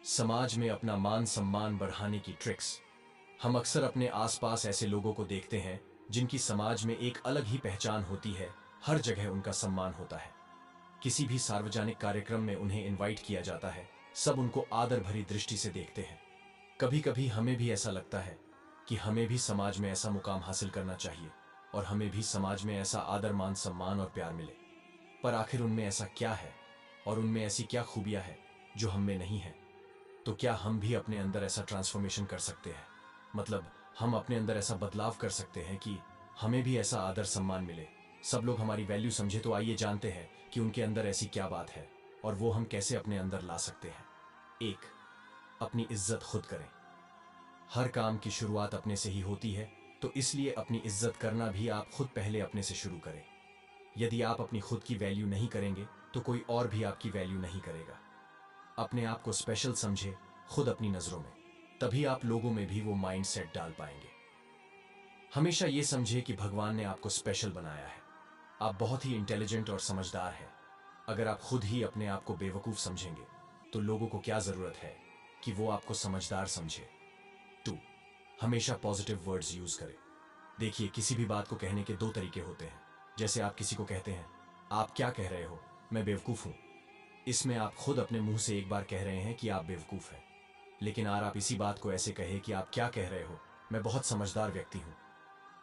समाज में अपना मान सम्मान बढ़ाने की ट्रिक्स। हम अक्सर अपने आसपास ऐसे लोगों को देखते हैं जिनकी समाज में एक अलग ही पहचान होती है। हर जगह उनका सम्मान होता है। किसी भी सार्वजनिक कार्यक्रम में उन्हें इनवाइट किया जाता है। सब उनको आदर भरी दृष्टि से देखते हैं। कभी कभी हमें भी ऐसा लगता है कि हमें भी समाज में ऐसा मुकाम हासिल करना चाहिए और हमें भी समाज में ऐसा आदर मान सम्मान और प्यार मिले। पर आखिर उनमें ऐसा क्या है और उनमें ऐसी क्या खूबियां हैं जो हम में नहीं है? तो क्या हम भी अपने अंदर ऐसा ट्रांसफॉर्मेशन कर सकते हैं? मतलब हम अपने अंदर ऐसा बदलाव कर सकते हैं कि हमें भी ऐसा आदर सम्मान मिले, सब लोग हमारी वैल्यू समझे। तो आइए जानते हैं कि उनके अंदर ऐसी क्या बात है और वो हम कैसे अपने अंदर ला सकते हैं। एक, अपनी इज्जत खुद करें। हर काम की शुरुआत अपने से ही होती है, तो इसलिए अपनी इज्जत करना भी आप खुद पहले अपने से शुरू करें। यदि आप अपनी खुद की वैल्यू नहीं करेंगे तो कोई और भी आपकी वैल्यू नहीं करेगा। अपने आप को स्पेशल समझे खुद अपनी नजरों में, तभी आप लोगों में भी वो माइंड सेट डाल पाएंगे। हमेशा ये समझे कि भगवान ने आपको स्पेशल बनाया है। आप बहुत ही इंटेलिजेंट और समझदार हैं। अगर आप खुद ही अपने आप को बेवकूफ समझेंगे तो लोगों को क्या जरूरत है कि वो आपको समझदार समझे। टू, हमेशा पॉजिटिव वर्ड्स यूज करें। देखिए, किसी भी बात को कहने के दो तरीके होते हैं। जैसे आप किसी को कहते हैं, आप क्या कह रहे हो, मैं बेवकूफ हूं। इसमें आप खुद अपने मुंह से एक बार कह रहे हैं कि आप बेवकूफ हैं। लेकिन अगर आप इसी बात को ऐसे कहे कि आप क्या कह रहे हो, मैं बहुत समझदार व्यक्ति हूं,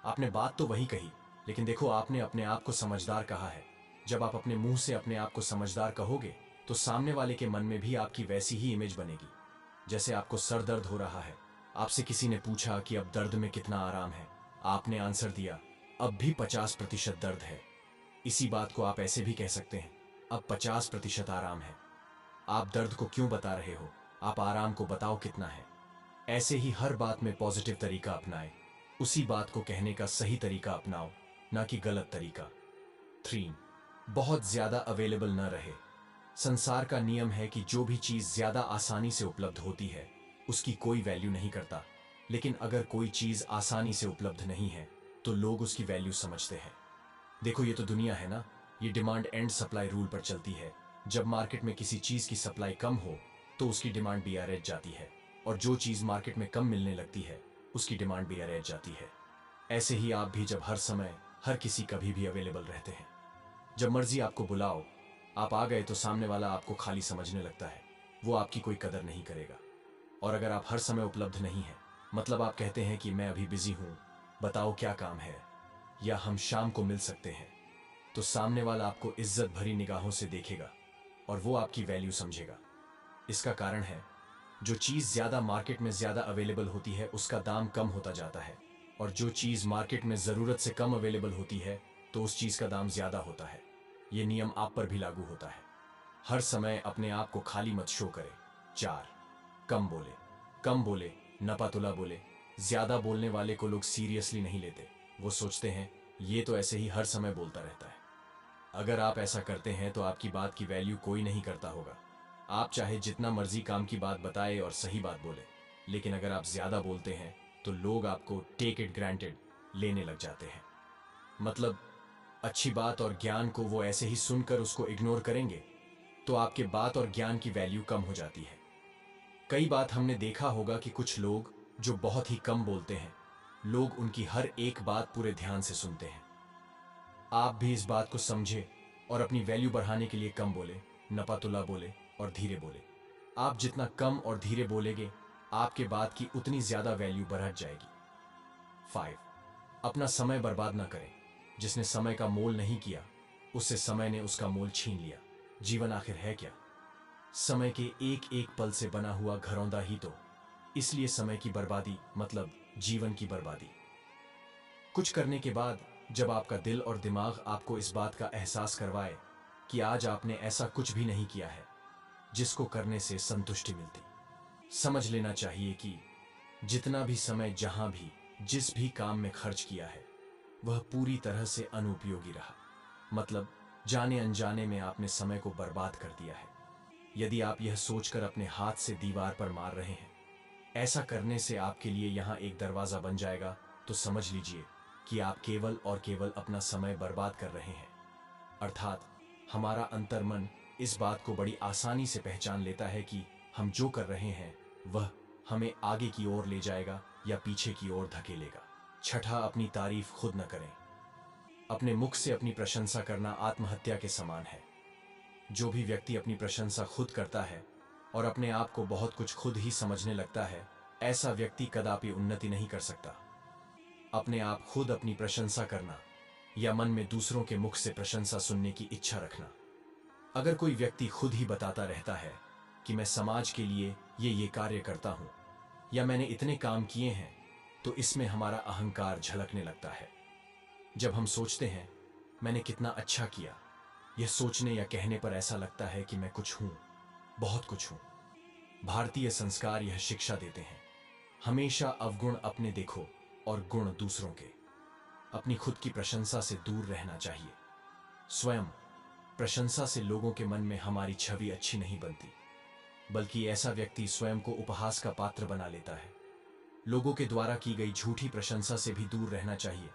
आपने बात तो वही कही, लेकिन देखो आपने अपने आप को समझदार कहा है। जब आप अपने मुंह से अपने आप को समझदार कहोगे तो सामने वाले के मन में भी आपकी वैसी ही इमेज बनेगी। जैसे आपको सर दर्द हो रहा है, आपसे किसी ने पूछा कि अब दर्द में कितना आराम है, आपने आंसर दिया, अब भी 50% दर्द है। इसी बात को आप ऐसे भी कह सकते हैं, अब 50% आराम है। आप दर्द को क्यों बता रहे हो, आप आराम को बताओ कितना है। ऐसे ही हर बात में पॉजिटिव तरीका अपनाएं। उसी बात को कहने का सही तरीका अपनाओ, ना कि गलत तरीका। 3, बहुत ज्यादा अवेलेबल न रहे। संसार का नियम है कि जो भी चीज ज्यादा आसानी से उपलब्ध होती है उसकी कोई वैल्यू नहीं करता। लेकिन अगर कोई चीज आसानी से उपलब्ध नहीं है तो लोग उसकी वैल्यू समझते हैं। देखो, ये तो दुनिया है ना, ये डिमांड एंड सप्लाई रूल पर चलती है। जब मार्केट में किसी चीज की सप्लाई कम हो तो उसकी डिमांड भी रह जाती है, और जो चीज मार्केट में कम मिलने लगती है उसकी डिमांड भी रह जाती है। ऐसे ही आप भी जब हर समय हर किसी कभी भी अवेलेबल रहते हैं, जब मर्जी आपको बुलाओ आप आ गए, तो सामने वाला आपको खाली समझने लगता है, वो आपकी कोई कदर नहीं करेगा। और अगर आप हर समय उपलब्ध नहीं हैं, मतलब आप कहते हैं कि मैं अभी बिजी हूं, बताओ क्या काम है, या हम शाम को मिल सकते हैं, तो सामने वाला आपको इज्जत भरी निगाहों से देखेगा और वो आपकी वैल्यू समझेगा। इसका कारण है, जो चीज ज्यादा मार्केट में ज्यादा अवेलेबल होती है उसका दाम कम होता जाता है, और जो चीज मार्केट में जरूरत से कम अवेलेबल होती है तो उस चीज का दाम ज्यादा होता है। यह नियम आप पर भी लागू होता है। हर समय अपने आप को खाली मत शो करें। 4, कम बोले। कम बोले, नपातुला बोले। ज्यादा बोलने वाले को लोग सीरियसली नहीं लेते। वो सोचते हैं ये तो ऐसे ही हर समय बोलता रहता है। अगर आप ऐसा करते हैं तो आपकी बात की वैल्यू कोई नहीं करता होगा। आप चाहे जितना मर्जी काम की बात बताए और सही बात बोले, लेकिन अगर आप ज्यादा बोलते हैं तो लोग आपको टेक इट ग्रांटेड लेने लग जाते हैं। मतलब अच्छी बात और ज्ञान को वो ऐसे ही सुनकर उसको इग्नोर करेंगे, तो आपके बात और ज्ञान की वैल्यू कम हो जाती है। कई बात हमने देखा होगा कि कुछ लोग जो बहुत ही कम बोलते हैं, लोग उनकी हर एक बात पूरे ध्यान से सुनते हैं। आप भी इस बात को समझे और अपनी वैल्यू बढ़ाने के लिए कम बोले, नपातुला बोले और धीरे बोले। आप जितना कम और धीरे बोलेंगे, आपके बात की उतनी ज्यादा वैल्यू बढ़ जाएगी। 5, अपना समय बर्बाद ना करें। जिसने समय का मोल नहीं किया, उससे समय ने उसका मोल छीन लिया। जीवन आखिर है क्या? समय के एक एक पल से बना हुआ घरौंदा ही तो। इसलिए समय की बर्बादी मतलब जीवन की बर्बादी। कुछ करने के बाद जब आपका दिल और दिमाग आपको इस बात का एहसास करवाए कि आज आपने ऐसा कुछ भी नहीं किया है जिसको करने से संतुष्टि मिलती, समझ लेना चाहिए कि जितना भी समय जहां भी जिस भी काम में खर्च किया है वह पूरी तरह से अनुपयोगी रहा। मतलब जाने अनजाने में आपने समय को बर्बाद कर दिया है। यदि आप यह सोचकर अपने हाथ से दीवार पर मार रहे हैं, ऐसा करने से आपके लिए यहां एक दरवाजा बन जाएगा, तो समझ लीजिए कि आप केवल और केवल अपना समय बर्बाद कर रहे हैं। अर्थात हमारा अंतर्मन इस बात को बड़ी आसानी से पहचान लेता है कि हम जो कर रहे हैं वह हमें आगे की ओर ले जाएगा या पीछे की ओर धकेलेगा। छठा, अपनी तारीफ खुद न करें। अपने मुख से अपनी प्रशंसा करना आत्महत्या के समान है। जो भी व्यक्ति अपनी प्रशंसा खुद करता है और अपने आप को बहुत कुछ खुद ही समझने लगता है, ऐसा व्यक्ति कदापि उन्नति नहीं कर सकता। अपने आप खुद अपनी प्रशंसा करना या मन में दूसरों के मुख से प्रशंसा सुनने की इच्छा रखना। अगर कोई व्यक्ति खुद ही बताता रहता है कि मैं समाज के लिए ये कार्य करता हूं या मैंने इतने काम किए हैं, तो इसमें हमारा अहंकार झलकने लगता है। जब हम सोचते हैं मैंने कितना अच्छा किया, यह सोचने या कहने पर ऐसा लगता है कि मैं कुछ हूं, बहुत कुछ हूं। भारतीय संस्कार यह शिक्षा देते हैं, हमेशा अवगुण अपने देखो और गुण दूसरों के। अपनी खुद की प्रशंसा से दूर रहना चाहिए। स्वयं प्रशंसा से लोगों के मन में हमारी छवि अच्छी नहीं बनती, बल्कि ऐसा व्यक्ति स्वयं को उपहास का पात्र बना लेता है। लोगों के द्वारा की गई झूठी प्रशंसा से भी दूर रहना चाहिए।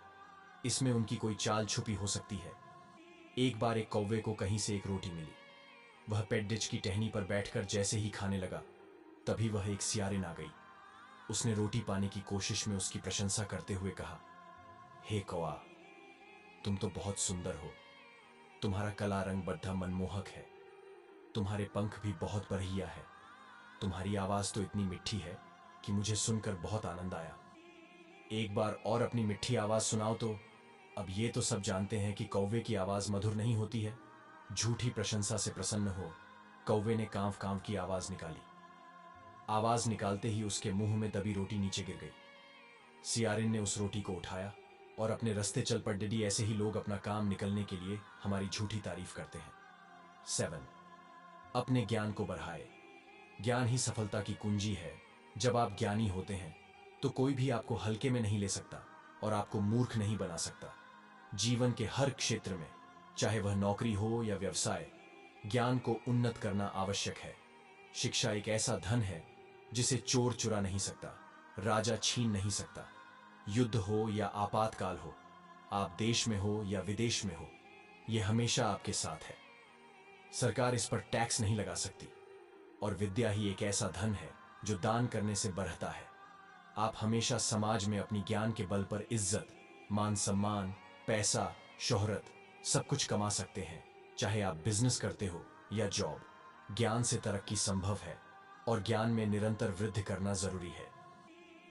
इसमें उनकी कोई चाल छुपी हो सकती है। एक बार एक कौवे को कहीं से एक रोटी मिली। वह पेड्डिच की टहनी पर बैठकर जैसे ही खाने लगा, तभी वह एक सियारिन आ गई। उसने रोटी पाने की कोशिश में उसकी प्रशंसा करते हुए कहा, हे कौआ, तुम तो बहुत सुंदर हो। तुम्हारा काला रंग बड़ा मनमोहक है। तुम्हारे पंख भी बहुत बढ़िया है। तुम्हारी आवाज तो इतनी मिठी है कि मुझे सुनकर बहुत आनंद आया। एक बार और अपनी मिठी आवाज सुनाओ तो। अब ये तो सब जानते हैं कि कौवे की आवाज मधुर नहीं होती है। झूठी प्रशंसा से प्रसन्न हो कौवे ने कांव कांव की आवाज निकाली। आवाज निकालते ही उसके मुंह में दबी रोटी नीचे गिर गई। सियारिन ने उस रोटी को उठाया और अपने रास्ते चल पड़। डिडी, ऐसे ही लोग अपना काम निकलने के लिए हमारी झूठी तारीफ करते हैं। 7, अपने ज्ञान को बढ़ाए। ज्ञान ही सफलता की कुंजी है। जब आप ज्ञानी होते हैं तो कोई भी आपको हल्के में नहीं ले सकता और आपको मूर्ख नहीं बना सकता। जीवन के हर क्षेत्र में, चाहे वह नौकरी हो या व्यवसाय, ज्ञान को उन्नत करना आवश्यक है। शिक्षा एक ऐसा धन है जिसे चोर चुरा नहीं सकता, राजा छीन नहीं सकता। युद्ध हो या आपातकाल हो, आप देश में हो या विदेश में हो, यह हमेशा आपके साथ है। सरकार इस पर टैक्स नहीं लगा सकती और विद्या ही एक ऐसा धन है जो दान करने से बढ़ता है। आप हमेशा समाज में अपनी ज्ञान के बल पर इज्जत, मान सम्मान, पैसा, शोहरत सब कुछ कमा सकते हैं। चाहे आप बिजनेस करते हो या जॉब, ज्ञान से तरक्की संभव है और ज्ञान में निरंतर वृद्धि करना जरूरी है।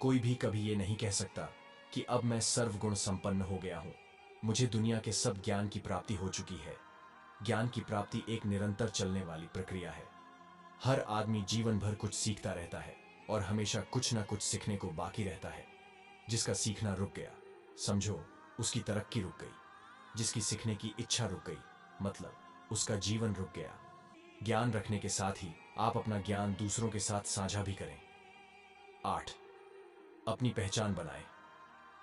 कोई भी कभी ये नहीं कह सकता कि अब मैं सर्वगुण संपन्न हो गया हूं, मुझे दुनिया के सब ज्ञान की प्राप्ति हो चुकी है। ज्ञान की प्राप्ति एक निरंतर चलने वाली प्रक्रिया है। हर आदमी जीवन भर कुछ सीखता रहता है और हमेशा कुछ ना कुछ सीखने को बाकी रहता है। जिसका सीखना रुक गया, समझो उसकी तरक्की रुक गई। जिसकी सीखने की इच्छा रुक गई, मतलब उसका जीवन रुक गया। ज्ञान रखने के साथ ही आप अपना ज्ञान दूसरों के साथ साझा भी करें। 8, अपनी पहचान बनाएं।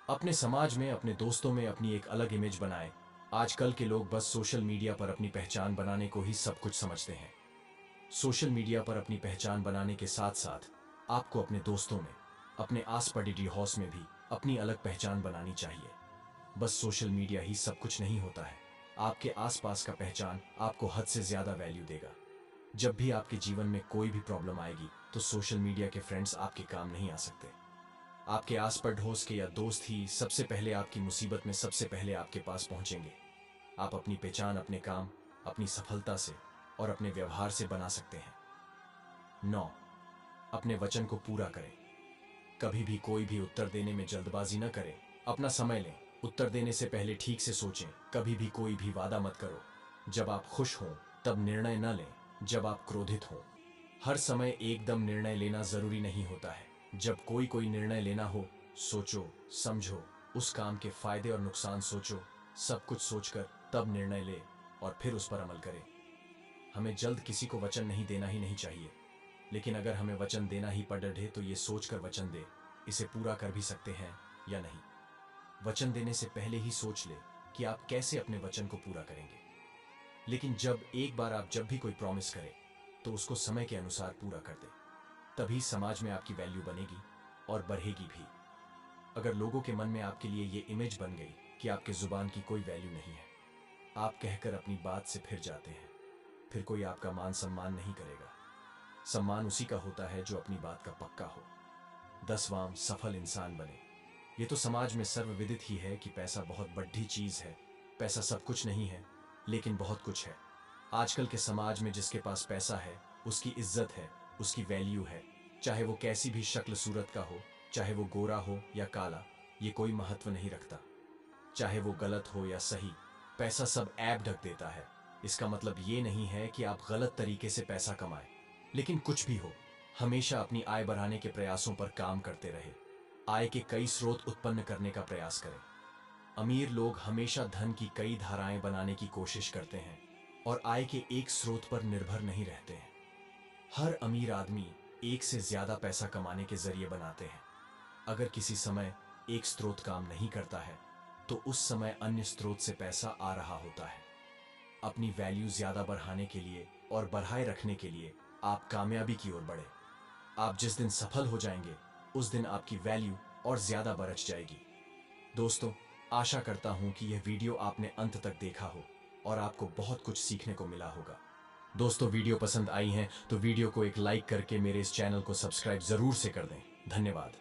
अपने समाज में, अपने दोस्तों में अपनी एक अलग इमेज बनाएं। आजकल के लोग बस सोशल मीडिया पर अपनी पहचान बनाने को ही सब कुछ समझते हैं। सोशल मीडिया पर अपनी पहचान बनाने के साथ साथ आपको अपने दोस्तों में, अपने आस पड़ोसी हाउस में भी अपनी अलग पहचान बनानी चाहिए। बस सोशल मीडिया ही सब कुछ नहीं होता है। आपके आसपास का पहचान आपको हद से ज्यादा वैल्यू देगा। जब भी आपके जीवन में कोई भी प्रॉब्लम आएगी तो सोशल मीडिया के फ्रेंड्स आपके काम नहीं आ सकते। आपके आस पड़ोस के या दोस्त ही सबसे पहले आपकी मुसीबत में सबसे पहले आपके पास पहुंचेंगे। आप अपनी पहचान अपने काम, अपनी सफलता से और अपने व्यवहार से बना सकते हैं। 9, अपने वचन को पूरा करें। कभी भी कोई भी उत्तर देने में जल्दबाजी न करें। अपना समय लें। उत्तर देने से पहले ठीक से सोचें। कभी भी कोई भी वादा मत करो। जब आप खुश हों तब निर्णय न लें, जब आप क्रोधित हों। हर समय एकदम निर्णय लेना जरूरी नहीं होता है। जब कोई निर्णय लेना हो, सोचो, समझो, उस काम के फायदे और नुकसान सोचो, सब कुछ सोचकर तब निर्णय ले और फिर उस पर अमल करें। हमें जल्द किसी को वचन नहीं देना ही नहीं चाहिए, लेकिन अगर हमें वचन देना ही पड़े तो ये सोचकर वचन दे, इसे पूरा कर भी सकते हैं या नहीं। वचन देने से पहले ही सोच ले कि आप कैसे अपने वचन को पूरा करेंगे। लेकिन एक बार आप जब भी कोई प्रॉमिस करें तो उसको समय के अनुसार पूरा कर दे। तभी समाज में आपकी वैल्यू बनेगी और बढ़ेगी भी। अगर लोगों के मन में आपके लिए ये इमेज बन गई कि आपके जुबान की कोई वैल्यू नहीं है, आप कहकर अपनी बात से फिर जाते हैं, फिर कोई आपका मान सम्मान नहीं करेगा। सम्मान उसी का होता है जो अपनी बात का पक्का हो। 10वां, सफल इंसान बने। ये तो समाज में सर्वविदित ही है कि पैसा बहुत बड़ी चीज है। पैसा सब कुछ नहीं है, लेकिन बहुत कुछ है। आजकल के समाज में जिसके पास पैसा है उसकी इज्जत है, उसकी वैल्यू है। चाहे वो कैसी भी शक्ल सूरत का हो, चाहे वो गोरा हो या काला, ये कोई महत्व नहीं रखता। चाहे वो गलत हो या सही, पैसा सब ऐब ढक देता है। इसका मतलब ये नहीं है कि आप गलत तरीके से पैसा कमाएं, लेकिन कुछ भी हो, हमेशा अपनी आय बढ़ाने के प्रयासों पर काम करते रहे। आय के कई स्रोत उत्पन्न करने का प्रयास करें। अमीर लोग हमेशा धन की कई धाराएं बनाने की कोशिश करते हैं और आय के एक स्रोत पर निर्भर नहीं रहते हैं। हर अमीर आदमी एक से ज्यादा पैसा कमाने के जरिए बनाते हैं। अगर किसी समय एक स्रोत काम नहीं करता है तो उस समय अन्य स्रोत से पैसा आ रहा होता है। अपनी वैल्यू ज्यादा बढ़ाने के लिए और बढ़ाए रखने के लिए आप कामयाबी की ओर बढ़े। आप जिस दिन सफल हो जाएंगे उस दिन आपकी वैल्यू और ज्यादा बढ़ जाएगी। दोस्तों, आशा करता हूं कि यह वीडियो आपने अंत तक देखा हो और आपको बहुत कुछ सीखने को मिला होगा। दोस्तों, वीडियो पसंद आई है तो वीडियो को एक लाइक करके मेरे इस चैनल को सब्सक्राइब जरूर से कर दें। धन्यवाद।